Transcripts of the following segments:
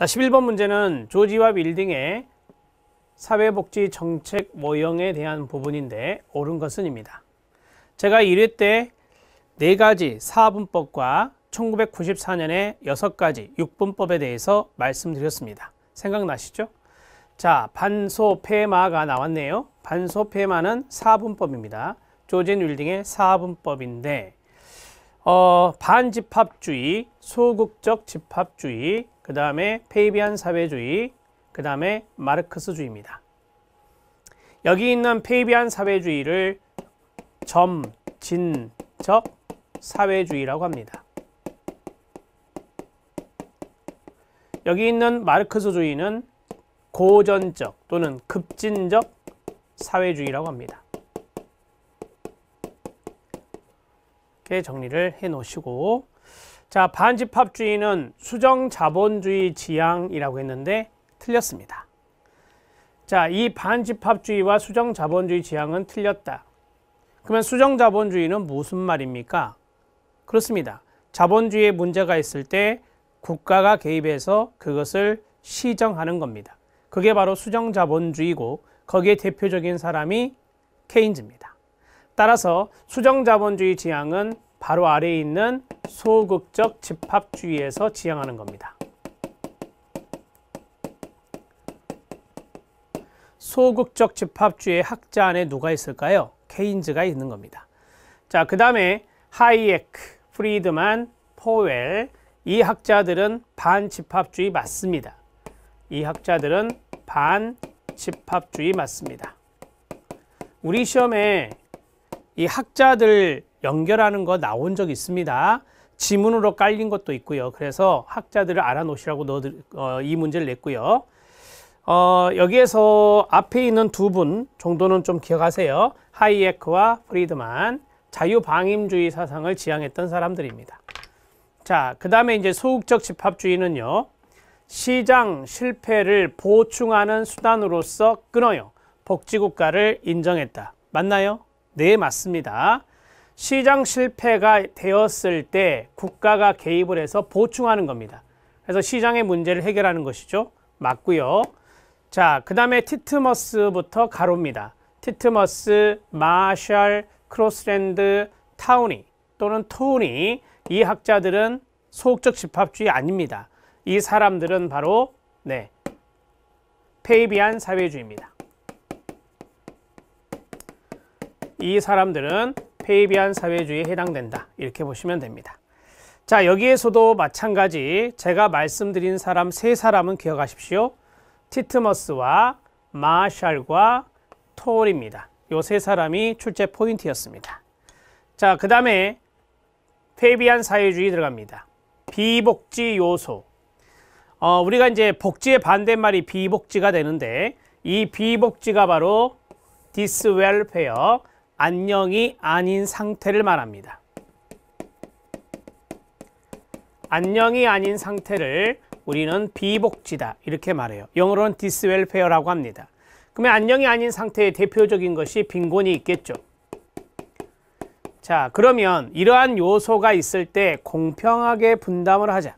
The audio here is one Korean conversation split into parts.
자, 11번 문제는 조지와 윌딩의 사회복지 정책 모형에 대한 부분인데 옳은 것은입니다. 제가 1회 때 4가지 사분법과 1994년에 6가지 6분법에 대해서 말씀드렸습니다. 생각나시죠? 자, 반소폐마가 나왔네요. 반소폐마는 사분법입니다. 조지 윌딩의 사분법인데 반집합주의, 소극적 집합주의, 그 다음에 페이비안 사회주의, 그 다음에 마르크스주의입니다. 여기 있는 페이비안 사회주의를 점진적 사회주의라고 합니다. 여기 있는 마르크스주의는 고전적 또는 급진적 사회주의라고 합니다. 이렇게 정리를 해 놓으시고, 자, 반집합주의는 수정자본주의 지향이라고 했는데 틀렸습니다. 자, 이 반집합주의와 수정자본주의 지향은 틀렸다. 그러면 수정자본주의는 무슨 말입니까? 그렇습니다. 자본주의에 문제가 있을 때 국가가 개입해서 그것을 시정하는 겁니다. 그게 바로 수정자본주의고 거기에 대표적인 사람이 케인즈입니다. 따라서 수정자본주의 지향은 바로 아래에 있는 소극적 집합주의에서 지향하는 겁니다. 소극적 집합주의의 학자 안에 누가 있을까요? 케인즈가 있는 겁니다. 자, 그 다음에 하이에크, 프리드만, 포웰, 이 학자들은 반집합주의 맞습니다. 이 학자들은 반집합주의 맞습니다. 우리 시험에 이 학자들 연결하는 거 나온 적 있습니다. 지문으로 깔린 것도 있고요. 그래서 학자들을 알아놓으시라고 이 문제를 냈고요. 여기에서 앞에 있는 두 분 정도는 좀 기억하세요. 하이에크와 프리드만, 자유방임주의 사상을 지향했던 사람들입니다. 자, 그 다음에 이제 소극적 집합주의는요, 시장 실패를 보충하는 수단으로서 끊어요. 복지국가를 인정했다. 맞나요? 네, 맞습니다. 시장 실패가 되었을 때 국가가 개입을 해서 보충하는 겁니다. 그래서 시장의 문제를 해결하는 것이죠. 맞고요. 자, 그 다음에 티트머스부터 가로입니다. 티트머스, 마샬, 크로스랜드, 타우니 또는 토니, 이 학자들은 소극적 집합주의 아닙니다. 이 사람들은 바로 페이비안 사회주의입니다. 이 사람들은 페이비안 사회주의에 해당된다. 이렇게 보시면 됩니다. 자, 여기에서도 마찬가지 제가 말씀드린 사람 3사람은 기억하십시오. 티트머스와 마샬과 톨입니다. 이 3사람이 출제 포인트였습니다. 자, 그 다음에 페이비안 사회주의 들어갑니다. 비복지 요소. 우리가 이제 복지의 반대말이 비복지가 되는데 이 비복지가 바로 diswelfare, 안녕이 아닌 상태를 말합니다. 안녕이 아닌 상태를 우리는 비복지다 이렇게 말해요. 영어로는 diswelfare라고 합니다. 그러면 안녕이 아닌 상태의 대표적인 것이 빈곤이 있겠죠. 자, 그러면 이러한 요소가 있을 때 공평하게 분담을 하자.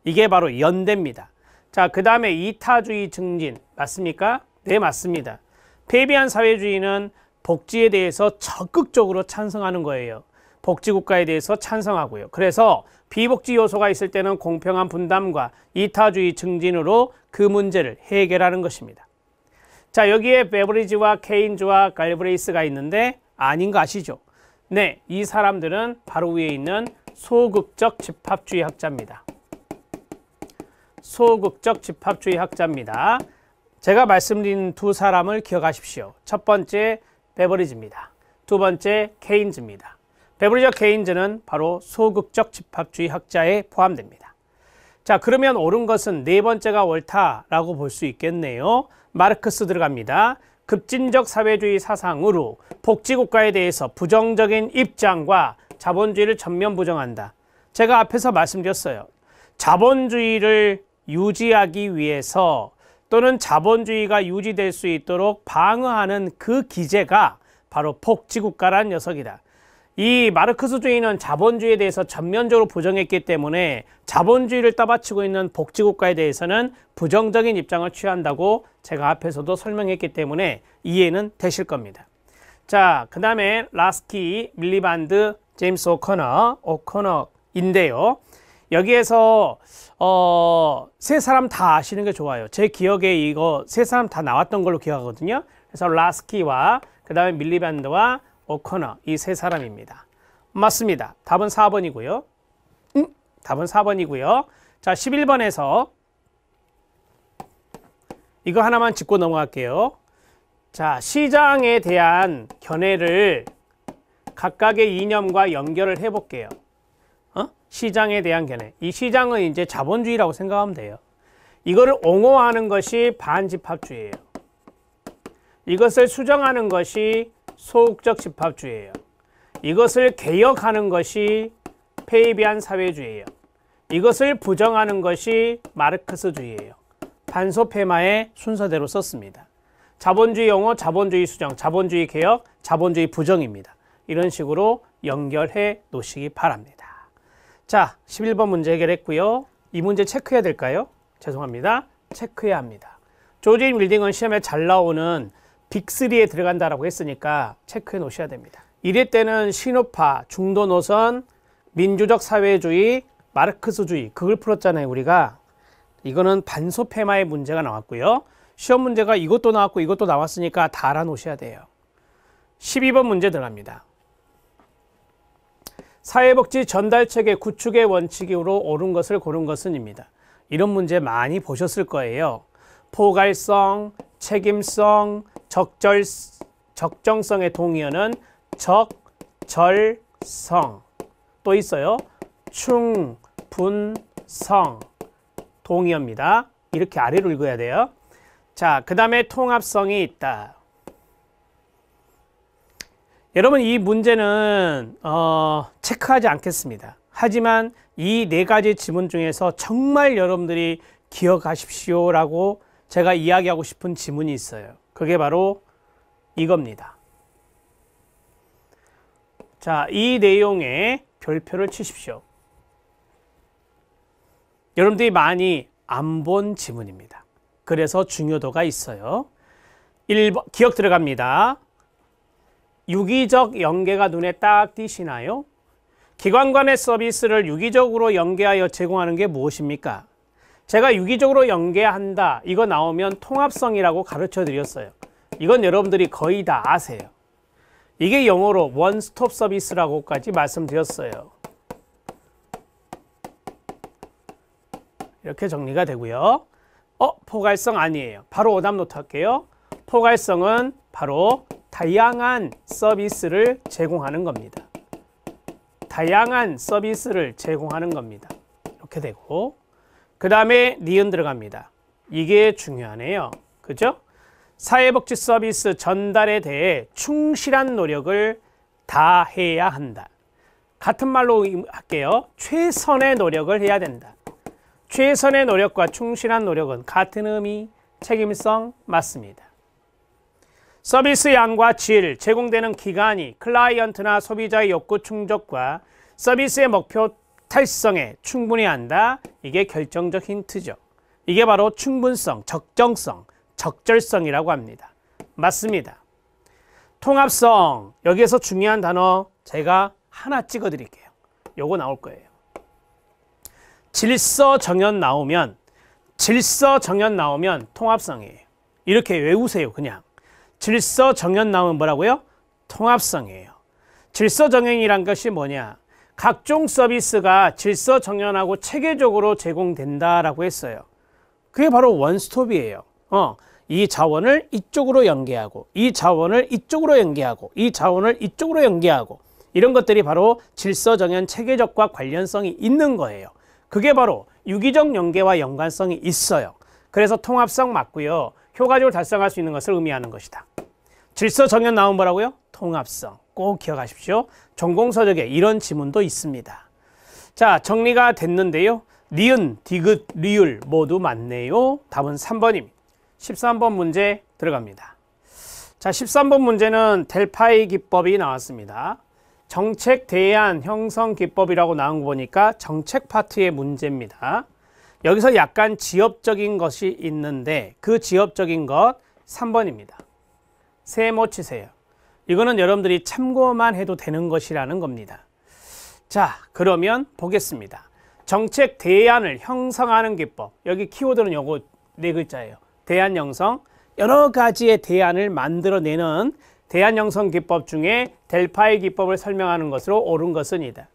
이게 바로 연대입니다. 자, 그 다음에 이타주의 증진 맞습니까? 네, 맞습니다. 페이비안 사회주의는 복지에 대해서 적극적으로 찬성하는 거예요. 복지국가에 대해서 찬성하고요. 그래서 비복지 요소가 있을 때는 공평한 분담과 이타주의 증진으로 그 문제를 해결하는 것입니다. 자, 여기에 베버리지와 케인즈와 갈브레이스가 있는데 아닌 거 아시죠? 네, 이 사람들은 바로 위에 있는 소극적 집합주의 학자입니다. 소극적 집합주의 학자입니다. 제가 말씀드린 두 사람을 기억하십시오. 첫 번째 베버리지입니다. 두 번째 케인즈입니다. 베버리지와 케인즈는 바로 소극적 집합주의 학자에 포함됩니다. 자, 그러면 옳은 것은 네 번째가 옳다라고 볼 수 있겠네요. 마르크스 들어갑니다. 급진적 사회주의 사상으로 복지국가에 대해서 부정적인 입장과 자본주의를 전면 부정한다. 제가 앞에서 말씀드렸어요. 자본주의를 유지하기 위해서 또는 자본주의가 유지될 수 있도록 방어하는 그 기제가 바로 복지국가라는 녀석이다. 이 마르크스주의는 자본주의에 대해서 전면적으로 부정했기 때문에 자본주의를 떠받치고 있는 복지국가에 대해서는 부정적인 입장을 취한다고 제가 앞에서도 설명했기 때문에 이해는 되실 겁니다. 자, 그 다음에 라스키, 밀리반드, 제임스 오코너인데요. 여기에서 세 사람 다 아시는 게 좋아요. 제 기억에 이거 세 사람 다 나왔던 걸로 기억하거든요. 그래서 라스키와 그 다음에 밀리반드와 오코너, 이 세 사람입니다. 맞습니다. 답은 4번이고요. 답은 4번이고요. 자, 11번에서 이거 하나만 짚고 넘어갈게요. 자, 시장에 대한 견해를 각각의 이념과 연결을 해볼게요. 시장에 대한 견해. 이 시장은 이제 자본주의라고 생각하면 돼요. 이거를 옹호하는 것이 반집합주의예요. 이것을 수정하는 것이 소극적 집합주의예요. 이것을 개혁하는 것이 페이비안 사회주의예요. 이것을 부정하는 것이 마르크스주의예요. 반소페마의 순서대로 썼습니다. 자본주의 옹호, 자본주의 수정, 자본주의 개혁, 자본주의 부정입니다. 이런 식으로 연결해 놓으시기 바랍니다. 자, 11번 문제 해결했고요. 이 문제 체크해야 될까요? 죄송합니다. 체크해야 합니다. 조지 윌딩은 시험에 잘 나오는 빅3에 들어간다라고 했으니까 체크해 놓으셔야 됩니다. 1회 때는 신우파, 중도 노선, 민주적 사회주의, 마르크스주의 그걸 풀었잖아요. 우리가. 이거는 반소페마의 문제가 나왔고요. 시험 문제가 이것도 나왔고 이것도 나왔으니까 다 알아놓으셔야 돼요. 12번 문제 들어갑니다. 사회복지 전달체계 구축의 원칙으로 옳은 것을 고른 것은입니다. 이런 문제 많이 보셨을 거예요. 포괄성, 책임성, 적정성의 동의어는 적절성. 또 있어요. 충분성. 동의어입니다. 이렇게 아래로 읽어야 돼요. 자, 그 다음에 통합성이 있다. 여러분, 이 문제는 체크하지 않겠습니다. 하지만 이 네 가지 지문 중에서 정말 여러분들이 기억하십시오라고 제가 이야기하고 싶은 지문이 있어요. 그게 바로 이겁니다. 자, 이 내용에 별표를 치십시오. 여러분들이 많이 안 본 지문입니다. 그래서 중요도가 있어요. 1번 기억 들어갑니다. 유기적 연계가 눈에 딱 띄시나요? 기관 간의 서비스를 유기적으로 연계하여 제공하는 게 무엇입니까? 제가 유기적으로 연계한다 이거 나오면 통합성이라고 가르쳐 드렸어요. 이건 여러분들이 거의 다 아세요. 이게 영어로 원스톱 서비스라고까지 말씀드렸어요. 이렇게 정리가 되고요. 포괄성 아니에요. 바로 오답 노트 할게요. 포괄성은 바로 다양한 서비스를 제공하는 겁니다. 다양한 서비스를 제공하는 겁니다. 이렇게 되고 그 다음에 니은 들어갑니다. 이게 중요하네요. 그죠? 사회복지 서비스 전달에 대해 충실한 노력을 다해야 한다. 같은 말로 할게요. 최선의 노력을 해야 된다. 최선의 노력과 충실한 노력은 같은 의미, 책임성 맞습니다. 서비스 양과 질, 제공되는 기간이 클라이언트나 소비자의 욕구 충족과 서비스의 목표 달성에 충분히 한다. 이게 결정적 힌트죠. 이게 바로 충분성, 적정성, 적절성이라고 합니다. 맞습니다. 통합성, 여기에서 중요한 단어 제가 하나 찍어 드릴게요. 요거 나올 거예요. 질서 정연 나오면 통합성이에요. 이렇게 외우세요. 그냥. 질서 정연 나오면 뭐라고요? 통합성이에요. 질서 정연이란 것이 뭐냐? 각종 서비스가 질서 정연하고 체계적으로 제공된다라고 했어요. 그게 바로 원스톱이에요. 이 자원을 이쪽으로 연계하고 이 자원을 이쪽으로 연계하고 이 자원을 이쪽으로 연계하고 이런 것들이 바로 질서 정연 체계적과 관련성이 있는 거예요. 그게 바로 유기적 연계와 연관성이 있어요. 그래서 통합성 맞고요. 효과적으로 달성할 수 있는 것을 의미하는 것이다. 질서 정연 나오면 뭐라고요? 통합성. 꼭 기억하십시오. 전공서적에 이런 지문도 있습니다. 자, 정리가 됐는데요. 니은, 디귿, 리을 모두 맞네요. 답은 3번입니다. 13번 문제 들어갑니다. 자, 13번 문제는 델파이 기법이 나왔습니다. 정책 대안 형성 기법이라고 나온 거 보니까 정책 파트의 문제입니다. 여기서 약간 지엽적인 것이 있는데 그 지엽적인 것 3번입니다. 세모 치세요. 이거는 여러분들이 참고만 해도 되는 것이라는 겁니다. 자, 그러면 보겠습니다. 정책 대안을 형성하는 기법. 여기 키워드는 요거 4글자예요. 대안 형성. 여러 가지의 대안을 만들어내는 대안 형성 기법 중에 델파이 기법을 설명하는 것으로 옳은 것은 이다.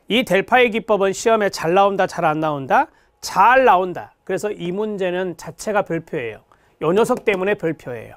이 델파이 기법은 시험에 잘 나온다, 잘 안 나온다? 잘 나온다. 그래서 이 문제는 자체가 별표예요. 요 녀석 때문에 별표예요.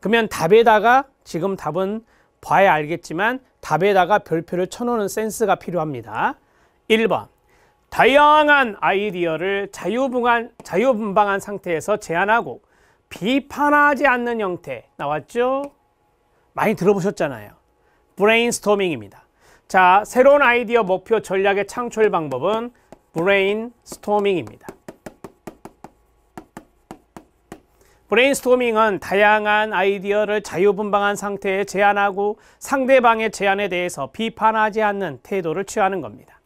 그러면 답에다가 지금 답은 봐야 알겠지만 답에다가 별표를 쳐놓는 센스가 필요합니다. 1번. 다양한 아이디어를 자유분방한 상태에서 제안하고 비판하지 않는 형태. 나왔죠? 많이 들어보셨잖아요. 브레인스토밍입니다. 자, 새로운 아이디어 목표 전략의 창출 방법은 브레인스토밍입니다. 브레인스토밍은 다양한 아이디어를 자유분방한 상태에 제안하고 상대방의 제안에 대해서 비판하지 않는 태도를 취하는 겁니다.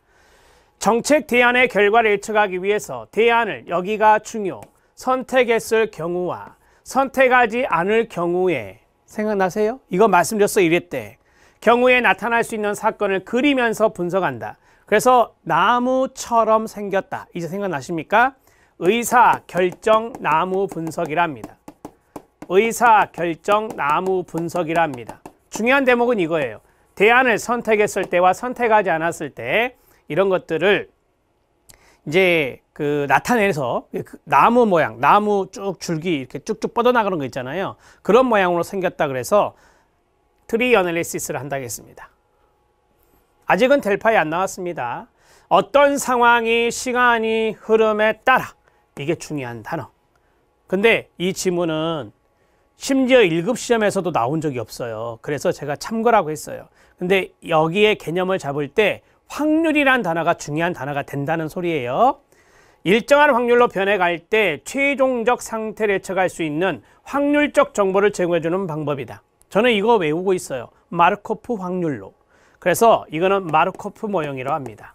정책 대안의 결과를 예측하기 위해서 대안을 여기가 중요, 선택했을 경우와 선택하지 않을 경우에 생각나세요? 이거 말씀드렸어 이랬대. 경우에 나타날 수 있는 사건을 그리면서 분석한다. 그래서 나무처럼 생겼다. 이제 생각나십니까? 의사결정 나무 분석이랍니다. 의사결정 나무 분석이랍니다. 중요한 대목은 이거예요. 대안을 선택했을 때와 선택하지 않았을 때 이런 것들을 이제 나타내서 나무 모양, 나무 쭉 줄기 이렇게 쭉쭉 뻗어나가는 거 있잖아요. 그런 모양으로 생겼다 그래서 트리 어널리시스를 한다겠습니다. 아직은 델파이 안 나왔습니다. 어떤 상황이 시간이 흐름에 따라 이게 중요한 단어. 근데 이 지문은 심지어 1급 시험에서도 나온 적이 없어요. 그래서 제가 참고라고 했어요. 근데 여기에 개념을 잡을 때 확률이란 단어가 중요한 단어가 된다는 소리예요. 일정한 확률로 변해갈 때 최종적 상태를 예측할 수 있는 확률적 정보를 제공해주는 방법이다. 저는 이거 외우고 있어요. 마르코프 확률로. 그래서 이거는 마르코프 모형이라고 합니다.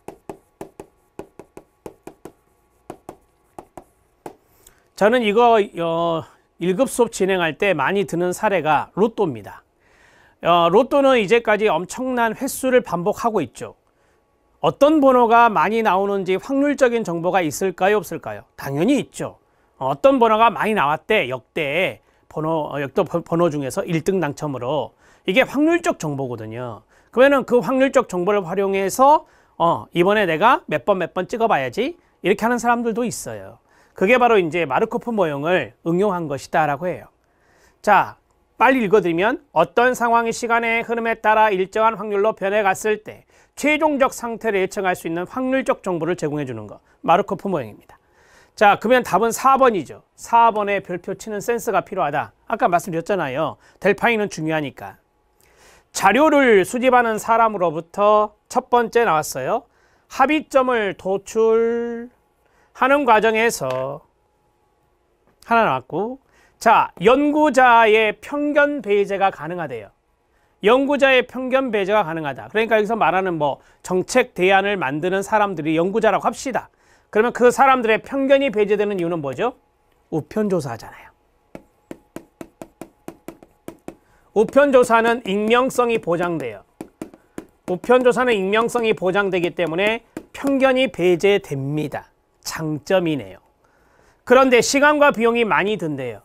저는 이거 1급 수업 진행할 때 많이 드는 사례가 로또입니다. 로또는 이제까지 엄청난 횟수를 반복하고 있죠. 어떤 번호가 많이 나오는지 확률적인 정보가 있을까요? 없을까요? 당연히 있죠. 어떤 번호가 많이 나왔대. 역대 번호 중에서 1등 당첨으로. 이게 확률적 정보거든요. 그러면은 그 확률적 정보를 활용해서 이번에 내가 몇 번 찍어봐야지. 이렇게 하는 사람들도 있어요. 그게 바로 이제 마르코프 모형을 응용한 것이다 라고 해요. 자, 빨리 읽어드리면 어떤 상황이 시간의 흐름에 따라 일정한 확률로 변해갔을 때 최종적 상태를 예측할 수 있는 확률적 정보를 제공해 주는 것. 마르코프 모형입니다. 자, 그러면 답은 4번이죠. 4번에 별표 치는 센스가 필요하다. 아까 말씀드렸잖아요. 델파이는 중요하니까. 자료를 수집하는 사람으로부터 첫 번째 나왔어요. 합의점을 도출하는 과정에서 하나 나왔고, 자, 연구자의 편견 배제가 가능하대요. 연구자의 편견 배제가 가능하다. 그러니까 여기서 말하는 뭐 정책 대안을 만드는 사람들이 연구자라고 합시다. 그러면 그 사람들의 편견이 배제되는 이유는 뭐죠? 우편조사잖아요. 우편조사는 익명성이 보장돼요. 우편조사는 익명성이 보장되기 때문에 편견이 배제됩니다. 장점이네요. 그런데 시간과 비용이 많이 든대요.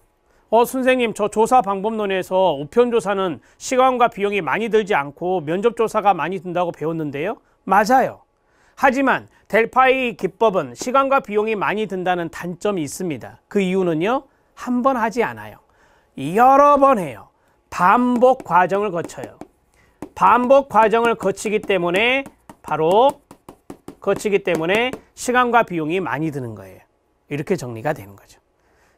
선생님, 저 조사 방법론에서 우편조사는 시간과 비용이 많이 들지 않고 면접조사가 많이 든다고 배웠는데요. 맞아요. 하지만 델파이 기법은 시간과 비용이 많이 든다는 단점이 있습니다. 그 이유는요, 한 번 하지 않아요. 여러 번 해요. 반복 과정을 거쳐요. 반복 과정을 거치기 때문에 시간과 비용이 많이 드는 거예요. 이렇게 정리가 되는 거죠.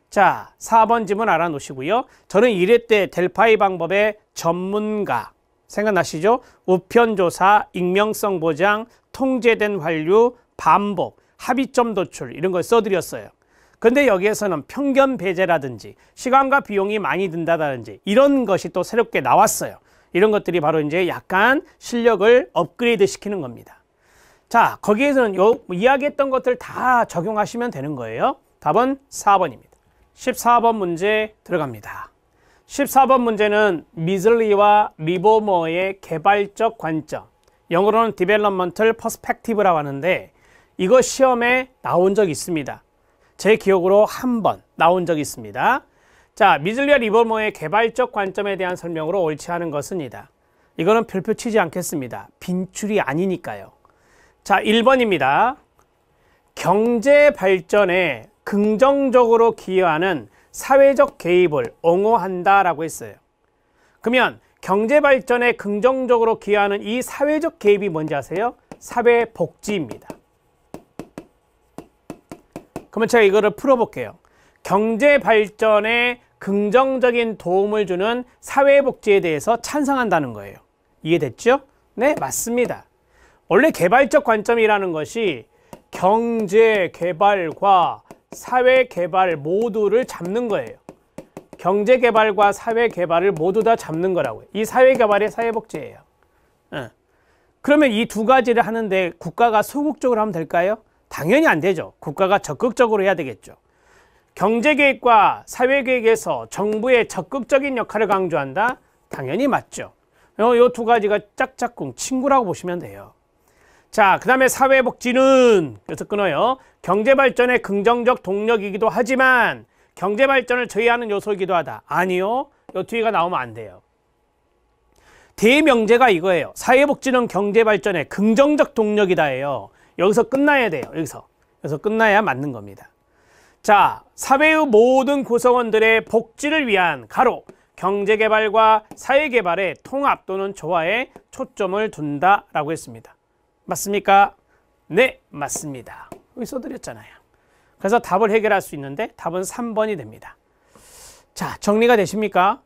자, 4번 지문 알아놓으시고요. 저는 1회 때 델파이 방법의 전문가 생각나시죠? 우편조사, 익명성 보장, 통제된 환류, 반복, 합의점 도출 이런 걸 써드렸어요. 근데 여기에서는 편견 배제라든지 시간과 비용이 많이 든다든지 이런 것이 또 새롭게 나왔어요. 이런 것들이 바로 이제 약간 실력을 업그레이드 시키는 겁니다. 자, 거기에서는 이야기했던 것들 다 적용하시면 되는 거예요. 답은 4번입니다. 14번 문제 들어갑니다. 14번 문제는 미즐리와 리버머의 개발적 관점, 영어로는 Developmental Perspective라고 하는데 이거 시험에 나온 적 있습니다. 제 기억으로 한 번 나온 적 있습니다. 자, 미즐리와 리버머의 개발적 관점에 대한 설명으로 옳지 않은 것은이다. 이거는 별표 치지 않겠습니다. 빈줄이 아니니까요. 자, 1번입니다. 경제 발전에 긍정적으로 기여하는 사회적 개입을 옹호한다라고 했어요. 그러면 경제 발전에 긍정적으로 기여하는 이 사회적 개입이 뭔지 아세요? 사회복지입니다. 그러면 제가 이거를 풀어볼게요. 경제 발전에 긍정적인 도움을 주는 사회복지에 대해서 찬성한다는 거예요. 이해됐죠? 네, 맞습니다. 원래 개발적 관점이라는 것이 경제 개발과 사회 개발 모두를 잡는 거예요. 경제 개발과 사회 개발을 모두 다 잡는 거라고요. 이 사회 개발이 사회복지예요. 그러면 이 두 가지를 하는데 국가가 소극적으로 하면 될까요? 당연히 안 되죠. 국가가 적극적으로 해야 되겠죠. 경제계획과 사회계획에서 정부의 적극적인 역할을 강조한다? 당연히 맞죠. 이 두 가지가 짝짝꿍 친구라고 보시면 돼요. 자, 그 다음에 사회복지는, 그래서 끊어요. 경제발전의 긍정적 동력이기도 하지만 경제발전을 저해하는 요소이기도 하다. 아니요. 이 뒤가 나오면 안 돼요. 대명제가 이거예요. 사회복지는 경제발전의 긍정적 동력이다예요. 여기서 끝나야 돼요. 여기서 끝나야 맞는 겁니다. 자, 사회의 모든 구성원들의 복지를 위한 가로 경제개발과 사회개발의 통합 또는 조화에 초점을 둔다라고 했습니다. 맞습니까? 네, 맞습니다. 여기 써드렸잖아요. 그래서 답을 해결할 수 있는데 답은 3번이 됩니다. 자, 정리가 되십니까?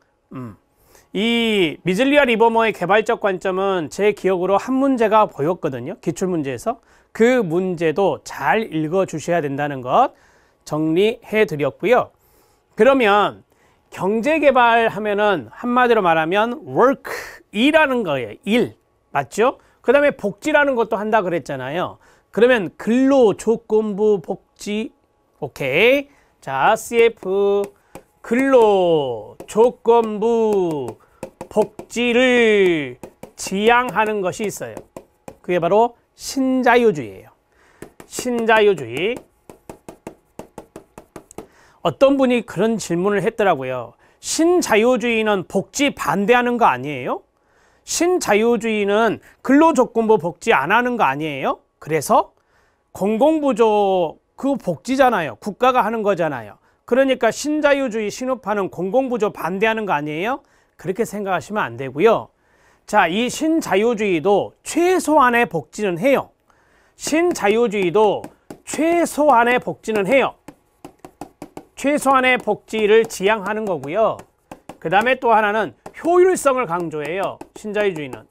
이 미즐리와 리버머의 개발적 관점은 제 기억으로 한 문제가 보였거든요. 기출문제에서. 그 문제도 잘 읽어주셔야 된다는 것 정리해 드렸고요. 그러면 경제개발 하면은 한마디로 말하면 work, 일하는 거예요. 일. 맞죠? 그 다음에 복지라는 것도 한다 그랬잖아요. 그러면 근로조건부 복지. 오케이. 자, CF 근로조건부 복지를 지향하는 것이 있어요. 그게 바로 신자유주의예요. 신자유주의. 어떤 분이 그런 질문을 했더라고요. 신자유주의는 복지 반대하는 거 아니에요? 신자유주의는 근로조건부 복지 안 하는 거 아니에요? 그래서 공공부조 그 복지잖아요. 국가가 하는 거잖아요. 그러니까 신자유주의 신우파는 공공부조 반대하는 거 아니에요? 그렇게 생각하시면 안 되고요. 자, 이 신자유주의도 최소한의 복지는 해요. 신자유주의도 최소한의 복지는 해요. 최소한의 복지를 지향하는 거고요. 그 다음에 또 하나는 효율성을 강조해요. 신자유주의는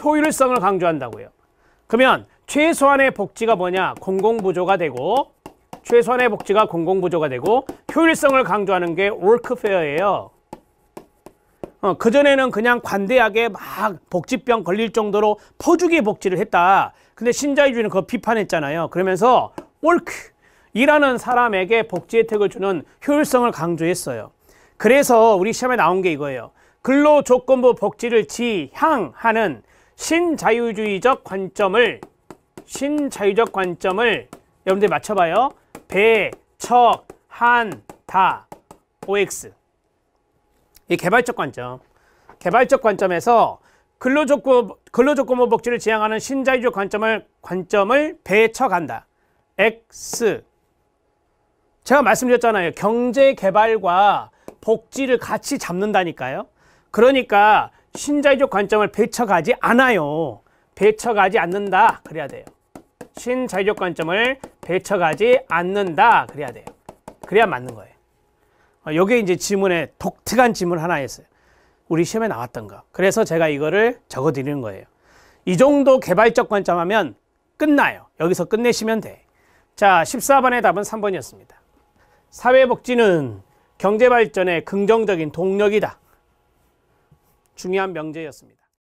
효율성을 강조한다고요. 그러면 최소한의 복지가 뭐냐? 공공부조가 되고, 최소한의 복지가 공공부조가 되고, 효율성을 강조하는 게 워크페어예요. 그전에는 그냥 관대하게 막 복지병 걸릴 정도로 퍼주기 복지를 했다. 근데 신자유주의는 그거 비판했잖아요. 그러면서 워크, 일하는 사람에게 복지 혜택을 주는 효율성을 강조했어요. 그래서 우리 시험에 나온 게 이거예요. 근로조건부 복지를 지향하는 신자유주의적 관점을 여러분들 맞춰봐요. 배척한다. OX. 이 개발적 관점. 개발적 관점에서 근로조건부 복지를 지향하는 신자유주의 관점을 배척한다. X. 제가 말씀드렸잖아요. 경제개발과 복지를 같이 잡는다니까요. 그러니까 신자유주의 관점을 배척하지 않아요. 배척하지 않는다. 그래야 돼요. 신자유주의 관점을 배척하지 않는다. 그래야 돼요. 그래야 맞는 거예요. 이게 이제 지문에 독특한 지문 하나 했어요. 우리 시험에 나왔던 거. 그래서 제가 이거를 적어 드리는 거예요. 이 정도 개발적 관점 하면 끝나요. 여기서 끝내시면 돼. 자, 14번의 답은 3번이었습니다. 사회복지는 경제발전의 긍정적인 동력이다. 중요한 명제였습니다.